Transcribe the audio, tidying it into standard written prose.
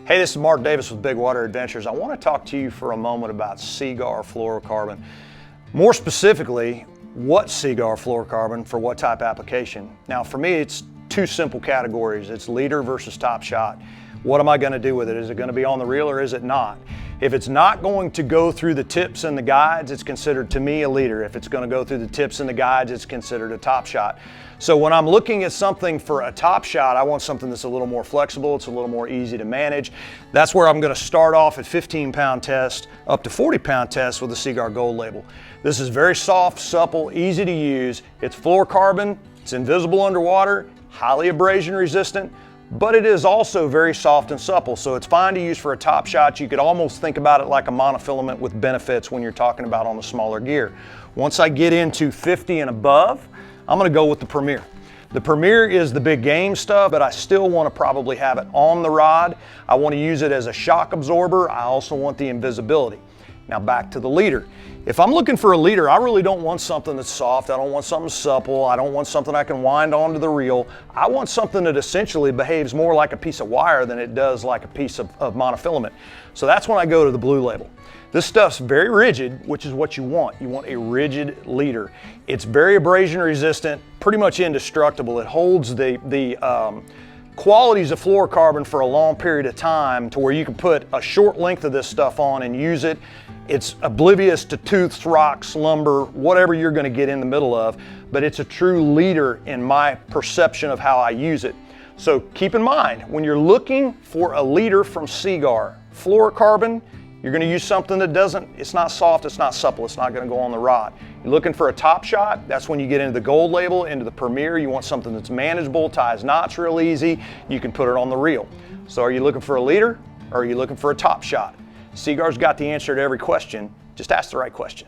Hey, this is Mark Davis with Big Water Adventures. I want to talk to you for a moment about Seaguar fluorocarbon. More specifically, what Seaguar fluorocarbon for what type application. Now for me, it's two simple categories. It's leader versus top shot. What am I going to do with it? Is it going to be on the reel or is it not? If it's not going to go through the tips and the guides, it's considered to me a leader. If it's going to go through the tips and the guides, it's considered a top shot. So when I'm looking at something for a top shot, I want something that's a little more flexible, it's a little more easy to manage. That's where I'm going to start off at 15-pound test up to 40-pound test with the Seaguar Gold label. This is very soft, supple, easy to use. It's fluorocarbon, it's invisible underwater, highly abrasion resistant, but it is also very soft and supple, so it's fine to use for a top shot. You could almost think about it like a monofilament with benefits when you're talking about on the smaller gear. Once I get into 50 and above, I'm gonna go with the Premier. The Premier is the big game stuff, but I still want to probably have it on the rod. I want to use it as a shock absorber. I also want the invisibility. Now back to the leader. If I'm looking for a leader, I really don't want something that's soft. I don't want something supple. I don't want something I can wind onto the reel. I want something that essentially behaves more like a piece of wire than it does like a piece of monofilament. So that's when I go to the blue label. This stuff's very rigid, which is what you want. You want a rigid leader. It's very abrasion resistant, pretty much indestructible. It holds the qualities of fluorocarbon for a long period of time to where you can put a short length of this stuff on and use it. It's oblivious to tooths, rocks, lumber, whatever you're going to get in the middle of, but it's a true leader in my perception of how I use it. So keep in mind, when you're looking for a leader from Seaguar, fluorocarbon, you're going to use something that it's not soft, it's not supple, it's not going to go on the rod. You're looking for a top shot, that's when you get into the Gold label, into the Premier. You want something that's manageable, ties knots real easy, you can put it on the reel. So are you looking for a leader or are you looking for a top shot? Seaguar's got the answer to every question, just ask the right question.